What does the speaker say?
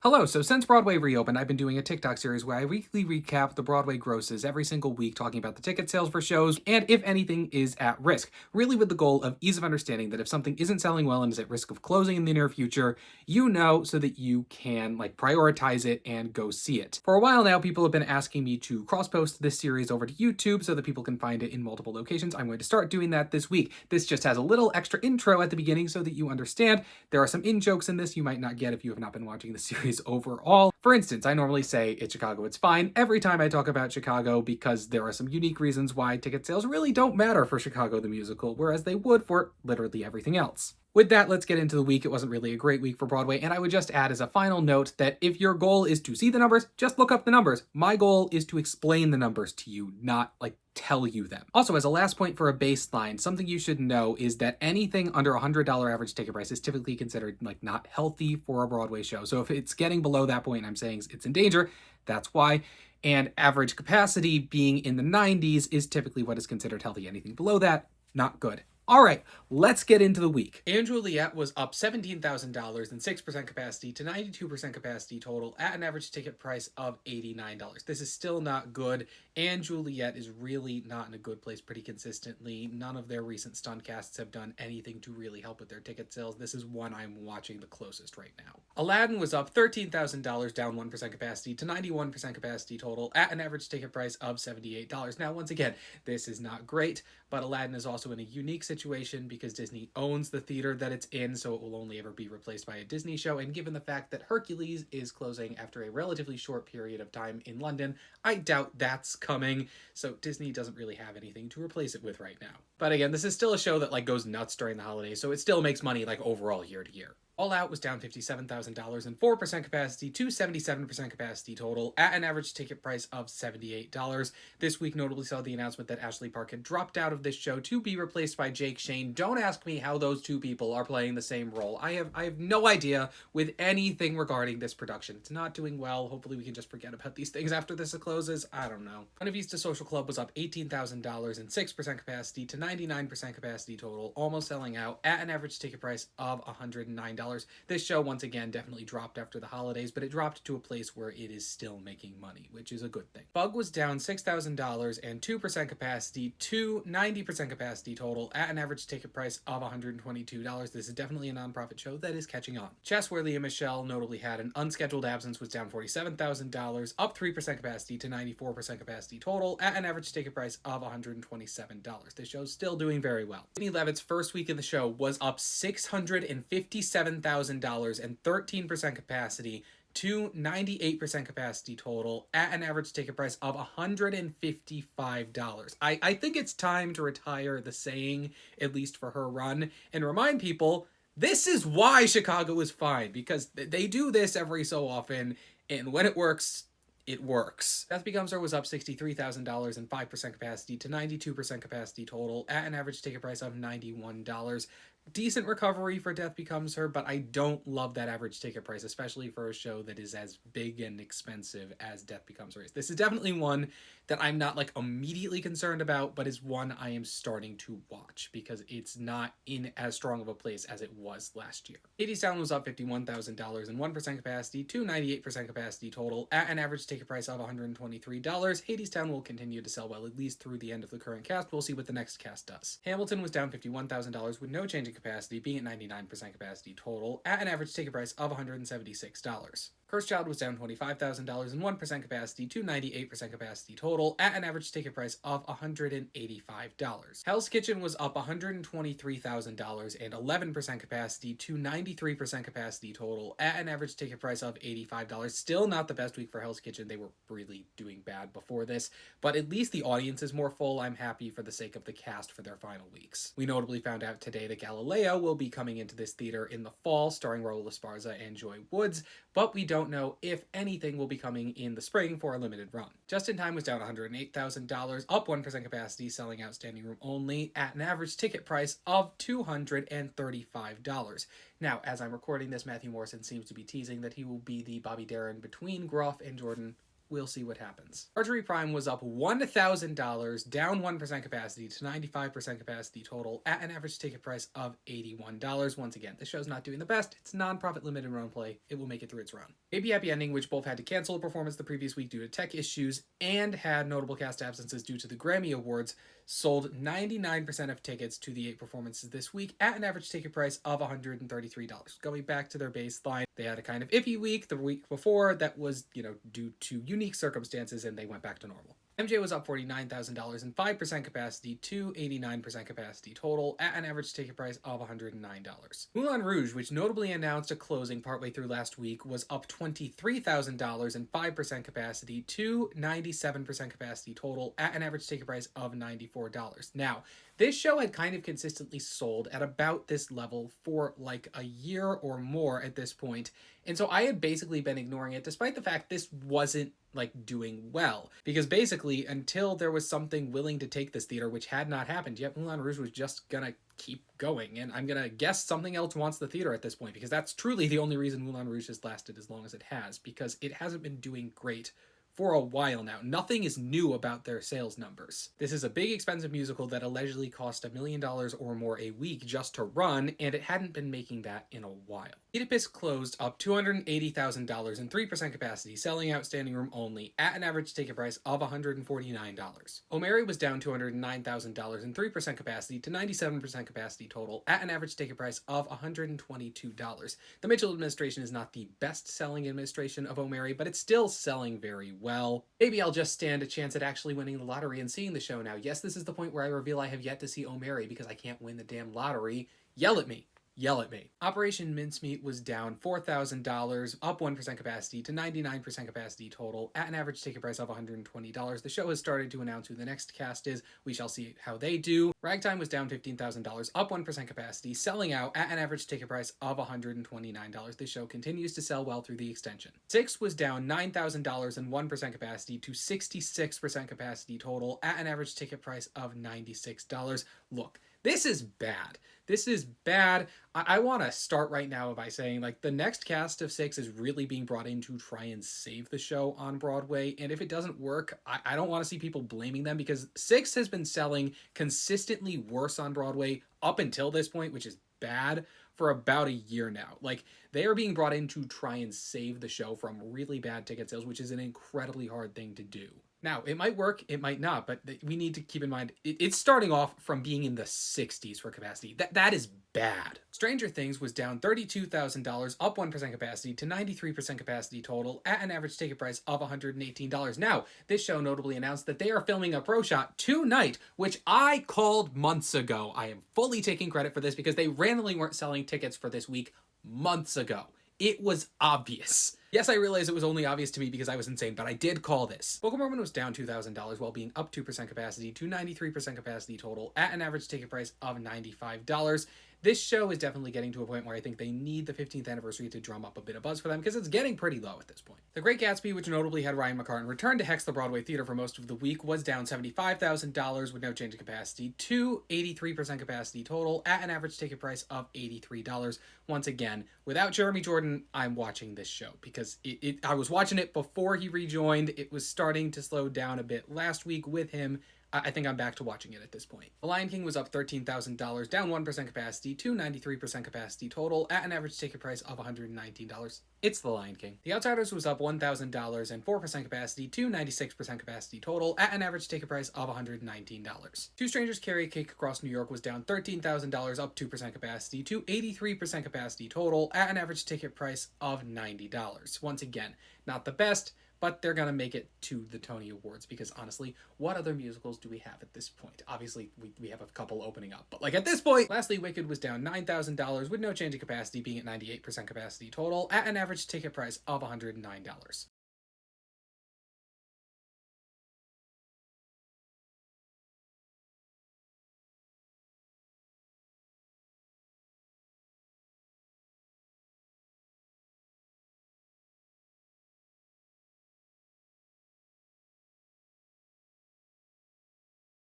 Hello, so since Broadway reopened, I've been doing a TikTok series where I weekly recap the Broadway grosses every single week, talking about the ticket sales for shows and if anything is at risk. Really, with the goal of ease of understanding that if something isn't selling well and is at risk of closing in the near future, you know, so that you can prioritize it and go see it. For a while now, people have been asking me to cross-post this series over to YouTube so that people can find it in multiple locations. I'm going to start doing that this week. This just has a little extra intro at the beginning so that you understand. There are some in-jokes in this you might not get if you have not been watching the series overall. For instance, I normally say it's Chicago, it's fine every time I talk about Chicago because there are some unique reasons why ticket sales really don't matter for Chicago the musical, whereas they would for literally everything else. With that, let's get into the week. It wasn't really a great week for Broadway, and I would just add as a final note that if your goal is to see the numbers, just look up the numbers. My goal is to explain the numbers to you, not tell you them. Also, as a last point for a baseline, something you should know is that anything under $100 average ticket price is typically considered not healthy for a Broadway show. So if it's getting below that point, I'm saying it's in danger. That's why. And average capacity being in the 90s is typically what is considered healthy. Anything below that, not good. All right, let's get into the week. And Juliet was up $17,000 and 6% capacity to 92% capacity total at an average ticket price of $89. This is still not good, and Juliet is really not in a good place pretty consistently. None of their recent stunt casts have done anything to really help with their ticket sales. This is one I'm watching the closest right now. Aladdin was up $13,000, down 1% capacity to 91% capacity total at an average ticket price of $78. Now, once again, this is not great, but Aladdin is also in a unique situation because Disney owns the theater that it's in, so it will only ever be replaced by a Disney show. And given the fact that Hercules is closing after a relatively short period of time in London, I doubt that's coming. So Disney doesn't really have anything to replace it with right now. But again, this is still a show that goes nuts during the holidays, so it still makes money overall year to year. All Out was down $57,000 and 4% capacity to 77% capacity total at an average ticket price of $78. This week notably saw the announcement that Ashley Park had dropped out of this show to be replaced by Jake Shane. Don't ask me how those two people are playing the same role. I have no idea with anything regarding this production. It's not doing well. Hopefully we can just forget about these things after this closes. I don't know. Buena Vista Social Club was up $18,000 and 6% capacity to 99% capacity total, almost selling out at an average ticket price of $109. This show, once again, definitely dropped after the holidays, but it dropped to a place where it is still making money, which is a good thing. Bug was down $6,000 and 2% capacity to 90% capacity total at an average ticket price of $122. This is definitely a nonprofit show that is catching on. Chess, where Leah Michelle notably had an unscheduled absence, was down $47,000, up 3% capacity to 94% capacity total at an average ticket price of $127. This show's still doing very well. Sydney Levitt's first week in the show was up $657,000 and 13% capacity to 98% capacity total at an average ticket price of $155. I think it's time to retire the saying, at least for her run, and remind people this is why Chicago is fine, because they do this every so often, and when it works, it works. Death Becomes Her was up $63,000 and 5% capacity to 92% capacity total at an average ticket price of $91. Decent recovery for Death Becomes Her, but I don't love that average ticket price, especially for a show that is as big and expensive as Death Becomes Her is. This is definitely one that I'm not immediately concerned about, but is one I am starting to watch because it's not in as strong of a place as it was last year. Hadestown was up $51,000 and 1% capacity to 98% capacity total at an average ticket price of $123. Hadestown will continue to sell well at least through the end of the current cast. We'll see what the next cast does. Hamilton was down $51,000 with no change in capacity, being at 99% capacity total at an average ticket price of $176. Cursed Child was down $25,000 and 1% capacity to 98% capacity total at an average ticket price of $185. Hell's Kitchen was up $123,000 and 11% capacity to 93% capacity total at an average ticket price of $85. Still not the best week for Hell's Kitchen. They were really doing bad before this, but at least the audience is more full. I'm happy for the sake of the cast for their final weeks. We notably found out today that Galileo will be coming into this theater in the fall, starring Raul Esparza and Joy Woods, but we don't know if anything will be coming in the spring for a limited run. Just in Time was down $108,000, up 1% capacity, selling out standing room only at an average ticket price of $235. Now, as I'm recording this, Matthew Morrison seems to be teasing that he will be the Bobby Darin between Groff and Jordan. We'll see what happens. Marjorie Prime was up $1,000, down 1% capacity to 95% capacity total at an average ticket price of $81. Once again, the show's not doing the best. It's non-profit limited run play. It will make it through its run. Baby Happy Ending, which both had to cancel a performance the previous week due to tech issues and had notable cast absences due to the Grammy Awards, sold 99% of tickets to the 8 performances this week at an average ticket price of $133. Going back to their baseline, they had a kind of iffy week the week before that was, due to unique circumstances, and they went back to normal. MJ was up $49,000 and 5% capacity to 89% capacity total at an average ticket price of $109. Moulin Rouge, which notably announced a closing partway through last week, was up $23,000 and 5% capacity to 97% capacity total at an average ticket price of $94. Now, this show had kind of consistently sold at about this level for like a year or more at this point, and so I had basically been ignoring it despite the fact this wasn't like doing well, because basically until there was something willing to take this theater, which had not happened yet, Moulin Rouge was just gonna keep going, and I'm gonna guess something else wants the theater at this point, because that's truly the only reason Moulin Rouge has lasted as long as it has, because it hasn't been doing great for a while now. Nothing is new about their sales numbers. This is a big expensive musical that allegedly cost $1 million or more a week just to run, and it hadn't been making that in a while. Oedipus closed up $280,000 and 3% capacity, selling out standing room only at an average ticket price of $149. O'Mary was down $209,000 and 3% capacity to 97% capacity total at an average ticket price of $122. The Mitchell administration is not the best-selling administration of O'Mary, but it's still selling very well. Maybe I'll just stand a chance at actually winning the lottery and seeing the show now. Yes, this is the point where I reveal I have yet to see O'Mary because I can't win the damn lottery. Yell at me. Yell at me. Operation Mincemeat was down $4,000, up 1% capacity to 99% capacity total at an average ticket price of $120. The show has started to announce who the next cast is. We shall see how they do. Ragtime was down $15,000, up 1% capacity, selling out at an average ticket price of $129. The show continues to sell well through the extension. Six was down $9,000 and 1% capacity to 66% capacity total at an average ticket price of $96. Look, this is bad. This is bad. I want to start right now by saying, like, the next cast of Six is really being brought in to try and save the show on Broadway, and if it doesn't work, I don't want to see people blaming them, because Six has been selling consistently worse on Broadway up until this point, which is bad, for about a year now. Like, they are being brought in to try and save the show from really bad ticket sales, which is an incredibly hard thing to do. Now, it might work, it might not, but we need to keep in mind, it's starting off from being in the 60s for capacity. That is bad. Stranger Things was down $32,000, up 1% capacity to 93% capacity total at an average ticket price of $118. Now, this show notably announced that they are filming a pro shot tonight, which I called months ago. I am fully taking credit for this because they randomly weren't selling tickets for this week months ago. It was obvious. Yes, I realize it was only obvious to me because I was insane, but I did call this. Book of Mormon was down $2,000 while being up 2% capacity to 93% capacity total at an average ticket price of $95. This show is definitely getting to a point where I think they need the 15th anniversary to drum up a bit of buzz for them, because it's getting pretty low at this point. The Great Gatsby, which notably had Ryan McCartan return to Hex the Broadway Theater for most of the week, was down $75,000 with no change in capacity to 83% capacity total at an average ticket price of $83. Once again, without Jeremy Jordan, I'm watching this show because I was watching it before he rejoined. It was starting to slow down a bit last week with him. I think I'm back to watching it at this point. The Lion King was up $13,000, down 1% capacity to 93% capacity total at an average ticket price of $119. It's The Lion King. The Outsiders was up $1,000 and 4% capacity to 96% capacity total at an average ticket price of $119. Two Strangers Carry a Cake Across New York was down $13,000, up 2% capacity to 83% capacity total at an average ticket price of $90. Once again, not the best, but they're going to make it to the Tony Awards, because honestly, what other musicals do we have at this point? Obviously, we have a couple opening up, but like at this point, lastly, Wicked was down $9,000 with no change in capacity, being at 98% capacity total at an average ticket price of $109.